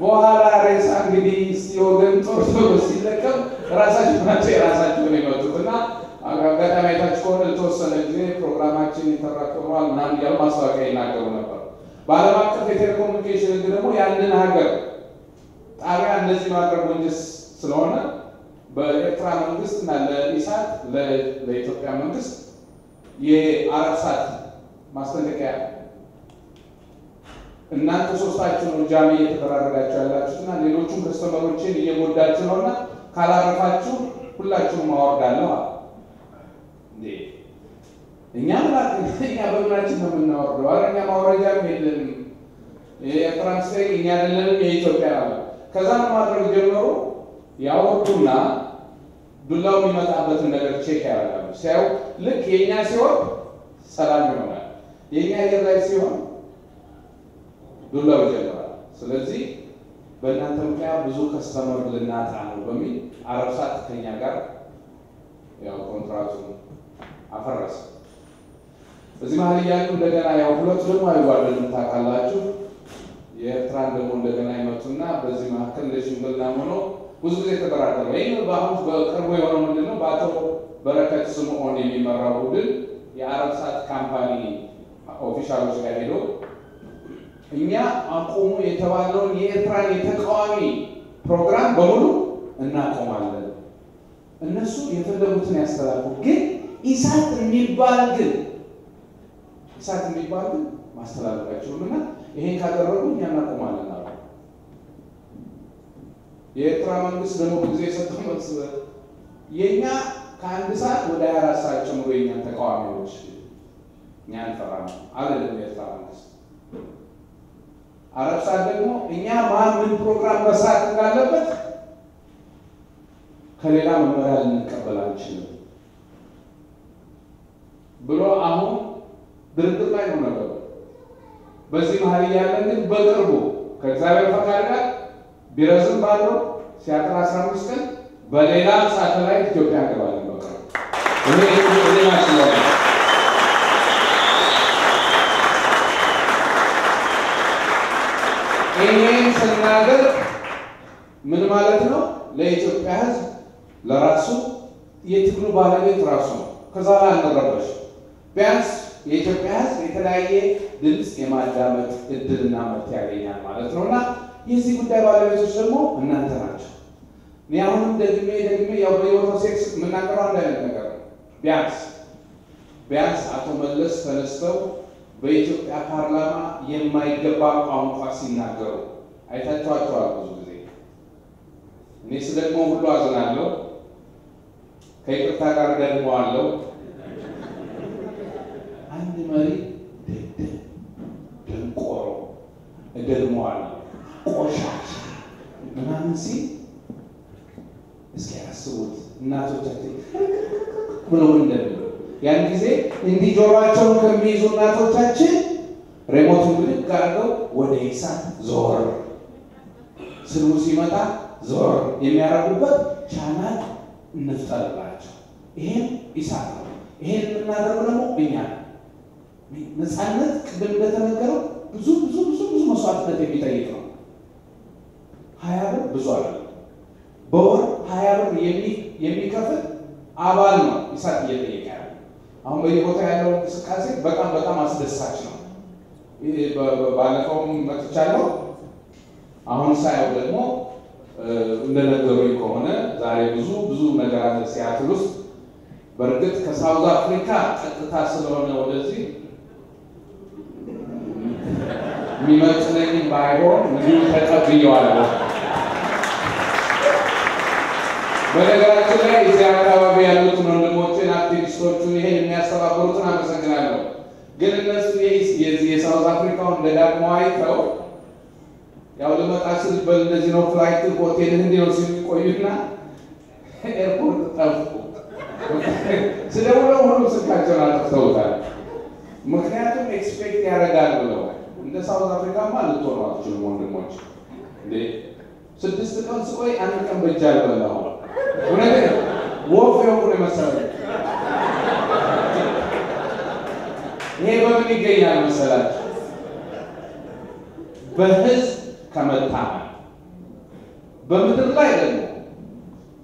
በኋላ ሬሳ እንግዲህ ሲወገን ጦር ሲለቀም ራሳቸው ናቸው የራሳቸውን የመጡትና አጋጣሚያታች ከሆነ ለተወሰነ ጊዜ ፕሮግራማችን ይተራከማል ምናምን ያለው ማስታወቂያ ይናገሩ ነበር። በዓለም አቀፍ የቴሌኮሙኒኬሽን ህግ ደግሞ ያንን ሀገር ጣቢያ እንደዚህ ማድረግ ወንጀል ስለሆነ በኤርትራ መንግስት እና ለኢሳት ለኢትዮጵያ መንግስት የአራት ሰዓት ማስጠንቀቂያ እናንተ ሶስታችሁ ነው ጃሚ እየተደራረጋችሁ ያላችሁና ሌሎቹም ከስተመሮችን እየጎዳችሁ ነውና ካላረፋችሁ ሁላችሁም አወርዳለሁ እንዴ እኛ በምናችን ነው የምናወርደው አረኛ ማውረጃም የለም የትራንስሌት እኛ አይደለም የኢትዮጵያ ነው ከዛ ማድረግ ጀምሮ ያወርዱና ዱላው የሚመጣበትን ነገር ቼክ ያደርጋሉ ሲያው ልክ የኛ ሲሆን ሰላም ይሆናል የኛ ላይ ሲሆን ዱላው ይጀምራል ስለዚህ በእናንተ ምክንያት ብዙ ከስተመር ልናጣ ነው በሚል አረብሳት ከኛ ጋር ያው ኮንትራቱን አፈረሰ በዚህ መሀል ያሉ እንደገና ያው ሁለቱ ደግሞ አይዋደዱም ታውቃላችሁ የኤርትራን ደግሞ እንደገና ይመጡና በዚህ መካከል ለሽምግልና ሆኖ ብዙ ጊዜ ተደራደሩ ይሄን በአሁን በቅርቡ የሆነው ምንድነው በአቶ በረከት ስምዖን የሚመራው ቡድን የአረብሳት ካምፓኒ ኦፊሻሎች ጋር ሄዶ እኛ አቆሙ የተባለውን የኤርትራን የተቃዋሚ ፕሮግራም በሙሉ እናቆማለን እነሱ የፈለጉትን ያስተላልፉ ግን ኢሳት የሚባል ግን ማስተላለፋቸውና ይሄን ካደረጉ እኛ እናቆማለን አሉ የኤርትራ መንግስት ደግሞ ጊዜ የሰጠው መልስ የኛ ከአንድ ሰዓት ወደ 24 ሰዓት ጨምሮ የኛ ተቃዋሚዎች እኛን ፈራም አይደለም የኤርትራ መንግስት አረብ ሰዓት ደግሞ እኛ ምን ፕሮግራም መስራት እንዳለበት ከሌላ መመሪያ ልንቀበል አንችልም ብሎ አሁን ድርድር ላይ ነው ነገሩ በዚህ መሀል ያለን ግን በቅርቡ ከእግዚአብሔር ፈቃድ ጋር ቢረዝም ባለው ሲያጥር 15 ቀን በሌላ ሳተላይት ኢትዮጵያ ገባለን በቅርቡ እኔ ማስለው ይሄን ስናገር ምን ማለት ነው ለኢትዮጵያ ህዝብ ለራሱ የትግሉ ባለቤት ራሱ ነው ከዛ ላይ አንረበሽ ቢያንስ የኢትዮጵያ ህዝብ የተለያየ ድምጽ የማዳመጥ እድልና መብት ያገኛል ማለት ነውና የዚህ ጉዳይ ባለቤቶች ደግሞ እናንተ ናችሁ ኒያውን ደግሜ ያው በየወሩ ሴክስ ምናቀራው አንዳንድ ነገር ቢያንስ አቶ መለስ ተነስተው በኢትዮጵያ ፓርላማ የማይገባ ቋንቋ ሲናገሩ አይታችኋቸዋል ብዙ ጊዜ እኔ ስለደግሞ ሁሉ አዝናለሁ ከይቅርታ ጋር ደግሞ አለው አንድ መሪ ደንቆሮ እደልሟል ቆሻሻ ምናምን ሲል እስኪ አስቡት እናቶቻችን ብለው እንደሚሉ ያን ጊዜ እንዲህ ጆሮአቸውን ከሚይዙ እናቶቻችን ሪሞቱን ብድግ አድርገው ወደ ኢሳት ዞር ስሙ ሲመጣ ዞር የሚያረጉበት ቻናል እንፍጠርላቸው ይሄን ኢሳት ነው ይሄን እናደርገው ደግሞ እኛ ነፃነት ቅድም እንደተነገረው ብዙ መስዋዕትነት የሚጠይቅ ነው 20 ብር ብዙ አይደለም በወር 20 ብር የሚከፍል አባል ነው ኢሳት እየጠየቀ ያለው አሁን በየቦታ ያለው እንቅስቃሴ በጣም አስደሳች ነው ባለፈውም መጥቻለሁ አሁን ሳይው ደግሞ እንደነገሩኝ ከሆነ ዛሬ ብዙ ነገር አለ ሲያትል ውስጥ በርግጥ ከሳውዝ አፍሪካ ቀጥታ ስለሆነ ወደዚህ የሚመጥነኝ ባይሆን ምንም ተቀብየዋለሁ በነገራችን ላይ እዚህ አካባቢ ያሉት ወንድሞችን አክቲቪስቶቹን ይሄን የሚያስተባብሩትን አመሰግናለሁ ግን እነሱ የሳውዝ አፍሪካውን ደጋግመው አይተው ያው ለመጣ ሲል በእንደዚህ ነው ፍላይት ሆቴል እንዲው ሲቆዩና ኤርፖርት ጠፉ ስለሆነ ሁሉ ስልካቸውን አጥፍተውታል ምክንያቱም ኤክስፔክት ያደርጋሉ ነው እንደ ሳውዝ አፍሪካ ማለት ነው አክቹሊ ወንድሞች እንዴ 6 ቀን ስቆይ አንድ ቀን በጃል በላው ወነደ ወፍ የሆነ መሰለ ይሄ በምን ይገኛል መሰላችሁ በህዝብ ከመታመን በምድር ላይ ደግሞ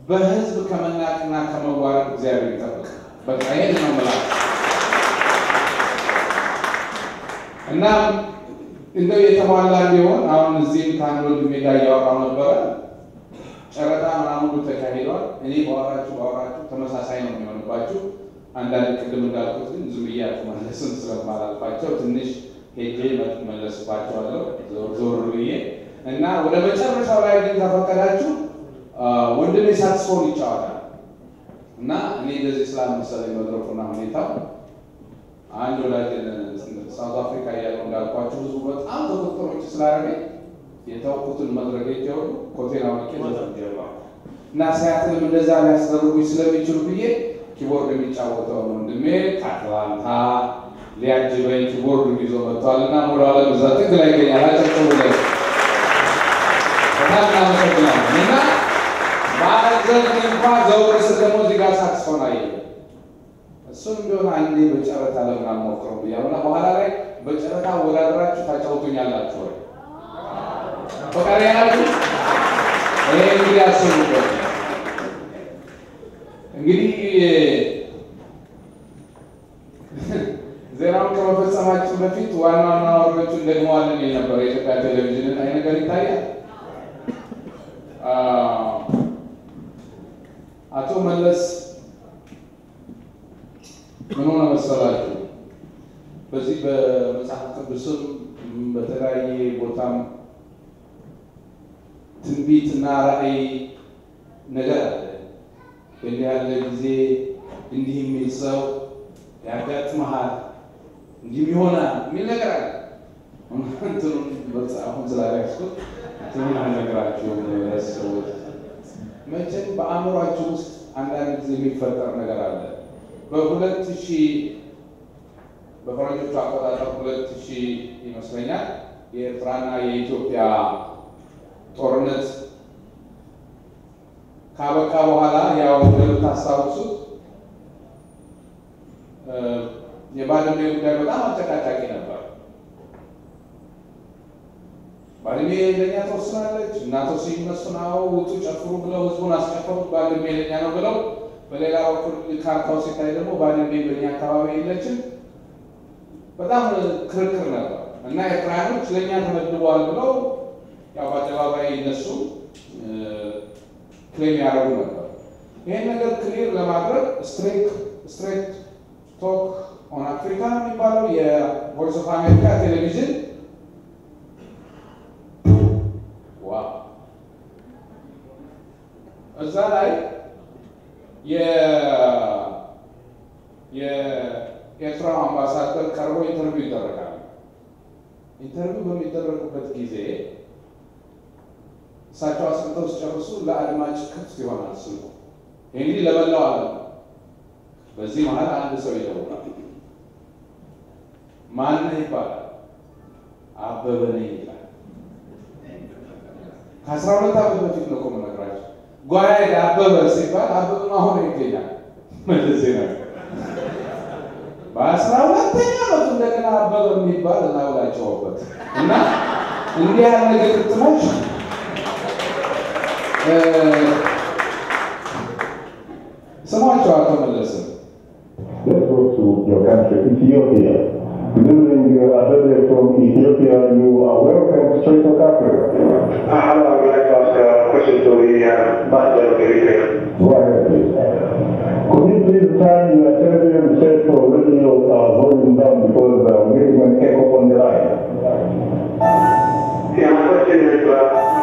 በህዝብ ከመናቅና ከመዋረድ እግዚአብሔር ይጠብቅ። በቃ ይሄን ነው ማለት እና እንደው የተሟላ ቢሆን አሁን እዚህም ከአንድ ወንድሜ ጋር እያወራሁ ነበረ። ጨረታ ምናምን ተካሂዷል። እኔ ባወራችሁ ተመሳሳይ ነው የሚሆንባችሁ። አንዳንድ ቅድም እንዳልኩት ግን ዝም ብያችሁ መለስን ስለማላልፋቸው ትንሽ ሄጄ መለስባቸዋለሁ ዞር ብዬ እና ወደ መጨረሻው ላይ ግን ተፈቀዳችሁ ወንድሜ ሳክስፎን ይጫወታል እና እኔ እንደዚህ ስላልመሰለኝ መድረኩና ሁኔታው አንድ ወላጅ ሳውዝ አፍሪካ ያለው እንዳልኳችሁ ብዙ በጣም ተቆጥሮች ስላደረገኝ የተውኩትን መድረክ ይጀው ኮቴና ወቄ ዘርጀባ እና ሲያትልም እንደዛ ሊያስደርጉኝ ስለሚችሉ ብዬ ኪቦርድ የሚጫወተው ወንድሜ ከአትላንታ ሊያጅበኝ ኪቦርድ ይዞ መጥቷልና ሞራል ለዛ ትክክል አይገኛል አጨብጭቡ ላይ በጣም እናመሰግናለን እና ባለዘን እንኳን ዘውር ደግሞ እዚህ ጋር ሳክስፎን አየሁ እሱም ቢሆን አንዴ በጨረታ ለምን አልሞክረው ብያለሁ። በኋላ ላይ በጨረታ ወዳድራችሁ ታጫውቱኛላችሁ ወይ? ፈቃደኛ ናችሁ? ይሄ እንግዲህ አስቡበት። እንግዲህ ዜናውን ከመፈጸማችን በፊት ዋና ዋና ወሬዎችን ደግመዋለን ይል ነበር የኢትዮጵያ ቴሌቪዥን ላይ ነገር ይታያል። አቶ መለስ ምን ሆነ መሰላችሁ? በዚህ በመጽሐፍ ቅዱስም በተለያየ ቦታም ትንቢትና ራእይ ነገር አለ። እንዲህ ያለ ጊዜ እንዲህ የሚል ሰው ያጋጥመሃል እንዲህ ይሆናል የሚል ነገር አለ። እንትኑን በመጽሐፉን ስላላያችሁት እንትኑን አልነግራችሁም። ሰዎች መቼም በአእምሯችሁ ውስጥ አንዳንድ ጊዜ የሚፈጠር ነገር አለ። በ2000 በፈረንጆቹ አቆጣጠር 2000 ይመስለኛል የኤርትራና የኢትዮጵያ ጦርነት ካበቃ በኋላ ያው እንደምታስታውሱት የባድመ ጉዳይ በጣም አጨቃጫቂ ነበር። ባድመ ለኛ ተወስናለች እና ተወስነው ውጡ ጨፍሩ ብለው ህዝቡን አስጨፈሩት። ባድመ ለኛ ነው ብለው በሌላ በኩል ካርታው ሲታይ ደግሞ ባድመ በእኛ አካባቢ የለችም። በጣም ክርክር ነበር እና ኤርትራኖች ለኛ ተመድበዋል ብለው ያው በአደባባይ እነሱ ክሌም ያደርጉ ነበር። ይሄን ነገር ክሊር ለማድረግ ስትሬት ቶክ ኦን አፍሪካ የሚባለው የቮይስ ኦፍ አሜሪካ ቴሌቪዥን እዛ ላይ የኤርትራ አምባሳደር ቀርቦ ኢንተርቪው ይደረጋል። ኢንተርቪው በሚደረጉበት ጊዜ እሳቸው አስቀምጠው ሲጨርሱ ለአድማጭ ክፍት ይሆናል ስልኩ። እንግዲህ ለበላው አለ። በዚህ መሀል አንድ ሰው ይደውላል። ማን ይባላል? አበበ ነኝ ይላል። ከ12 ዓመት በፊት ነው ቆመ ነግራችሁ ጓይ አበበ ሲባል አበበ አሁን ይገኛል ማለት ነው። በ12ኛ ዓመቱ እንደገና አበበ የሚባል እናውላቸውበት እና እንዲህ ያለ ነገር ትናሽ ሰማቸው አቶ መለስ Let's go to your country, Ethiopia. Remembering Abebe from Ethiopia, you are welcome straight to Africa. I would like to ask a question to the Master of Eritrea. Go ahead, please. Could you please turn your television set or radio volume down because we're getting an echo on the line? Yeah, my question is, I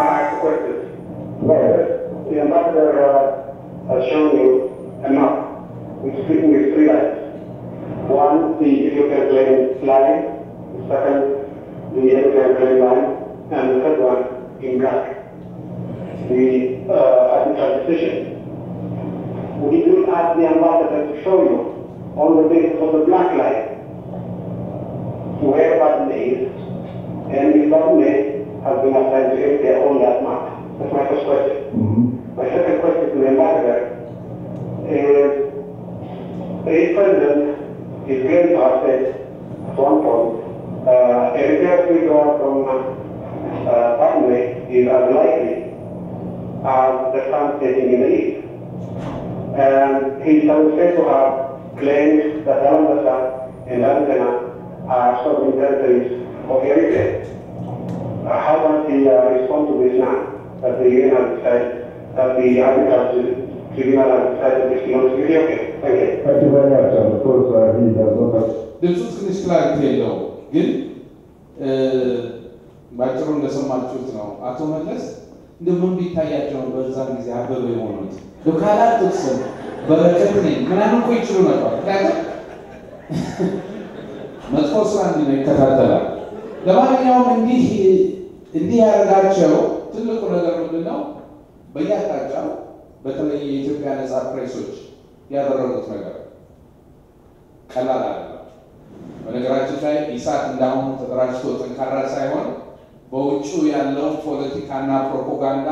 have a question. Go ahead. The ambassador has shown you a map with 3 lines. One, the Ethiopian plain line. The second, the Eritrean plain line. And the third one in black. The transition. Would you please ask the ambassador to show you on the basis of the black line where Badme is, and if Badme has been assigned to Eritrea on that map? That's my first question. My second question to the ambassador is, the president is going to have said at one point, Eritrea's withdrawal from Badme is unlikely the sun setting in the east. And he is said to have claimed that Al-Nasa and Al-Zena are sovereign territories of Eritrea. How does he respond to this now? That the UN has decided, that the Arbitrage Tribunal has decided this belongs to Ethiopia? Thank you. Thank you very much. And of course, he does not have... ድምፁ ትንሽ ክላሪቲ የለውም፣ ግን ባጭሩ እንደሰማችሁት ነው። አቶ መለስ እንደምን ቢታያቸው በዛን ጊዜ አበበ የሆኑት ዶካላት ተሰም በረከት ነኝ ምናምን እኮ ይችሉ ነበር። ታዲያ መጥፎ ስራ እንደሚከታተላል። ለማንኛውም እንዲህ ያደርጋቸው ትልቁ ነገር ምንድነው? በየአቅጣጫው በተለይ የኢትዮጵያ ነጻ ፕሬሶች ያደረጉት ነገር ቀላል አይደለም። በነገራችን ላይ ኢሳት እንዳሁኑ ተደራጅቶ ጠንካራ ሳይሆን በውጭው ያለው ፖለቲካና ፕሮፓጋንዳ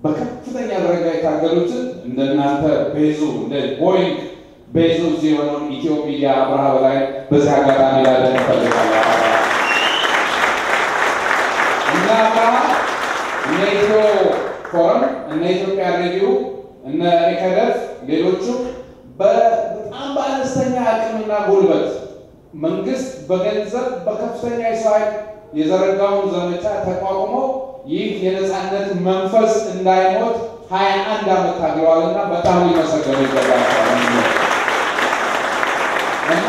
በከፍተኛ ደረጃ የታገሉትን እንደናንተ ቤዙ እንደ ቦይንግ ቤዙ የሆነውን ኢትዮ ሚዲያ አብርሃ በላይ በዚህ አጋጣሚ ላለን ፈልጋለሁ። እና እነ ኢትዮ ፎረም እነ ኢትዮጵያ ሬዲዮ እነ ኢከደፍ ሌሎቹ በጣም በአነስተኛ አቅምና ጉልበት መንግስት በገንዘብ በከፍተኛ የሰው የዘረጋውን ዘመቻ ተቋቁሞ ይህ የነጻነት መንፈስ እንዳይሞት 21 ዓመት ታግለዋልና በጣም ሊመሰገኑ ይገባል። እና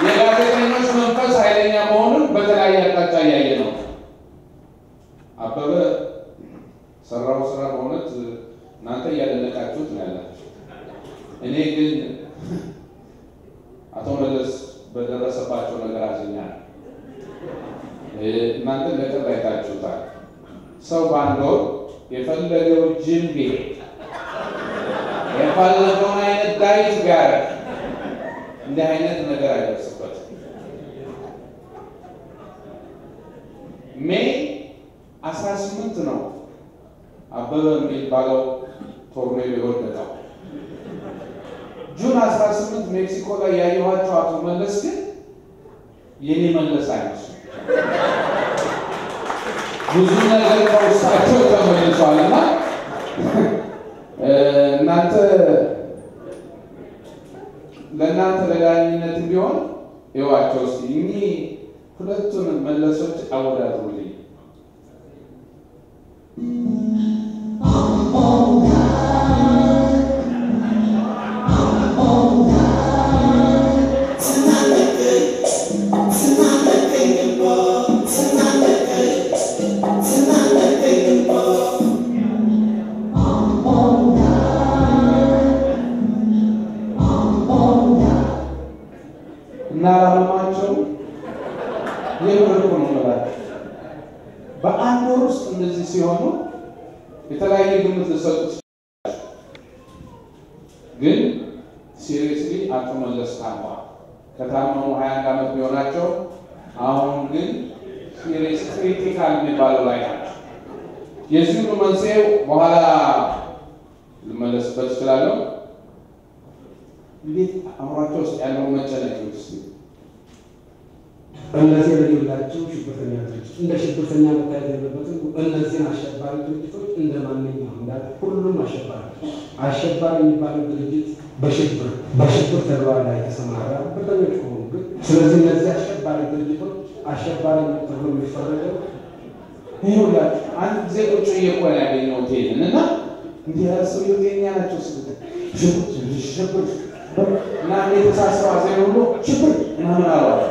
የጋዜጠኞች መንፈስ ኃይለኛ መሆኑን በተለያየ አቅጣጫ እያየ ነው። አበበ ሰራው ስራ በእውነት እናንተ እያደነቃችሁት ነው ያላችሁ። እኔ ግን አቶ መለስ በደረሰባቸው ነገር አዝኛለሁ። እናንተ ለቀር አይታችሁታል። ሰው ባንዶ የፈለገው ጅም ቢሄድ የፈለገውን አይነት ዳይት ጋር እንዲህ አይነት ነገር አይደርስበትም። ሜይ 18 ነው አበበ የሚባለው ቶርኔዶ የወደቀው። ጁን 18 ሜክሲኮ ላይ ያየኋቸው አቶ መለስ ግን የኔ መለስ አይመስሉም። ብዙ ነገር ከውስጣቸው ተመልሷልና እናንተ ለእናንተ ለዳኝነት ቢሆን ይዋቸው እስቲ እኚህ ሁለቱን መለሶች አወዳድሩልኝ። ናራማቸው የምርኩ ነው ማለት በአንድ ወር ውስጥ እንደዚህ ሲሆኑ የተለያየ ግምት ለሰጡት ግን ሲሪየስሊ አቶ መለስ ታሟል። ከታመሙ 21 ዓመት ቢሆናቸው አሁን ግን ሲሪየስ ክሪቲካል የሚባለው ላይ ናቸው። የዚህ ሁሉ መንስኤው በኋላ ልመለስበት እችላለሁ። እንዴት አምራቸው ውስጥ ያለው መጨነቅ ውስጥ እነዚህ ለሌላቸው ሽብርተኛ ድርጅት እንደ ሽብርተኛ መታየት የለበትም። እነዚህን አሸባሪ ድርጅቶች እንደ ማንኛውም እንዳለ ሁሉም አሸባሪ የሚባለው ድርጅት በሽብር ተግባር ላይ የተሰማራ ብርተኞች ከሆኑ ግን ስለዚህ እነዚህ አሸባሪ ድርጅቶች አሸባሪ ተብሎ የሚፈረጀው ይኸውላችሁ አንድ ጊዜ ቁጭ እየቆየ ያገኘሁት ይሄንን እና እንዲህ ያለ ሰውዬው ጤነኛ ናቸው ሽብር እና የተሳሰባ ዜና ሁሉ ሽብር ምናምን አሏቸው።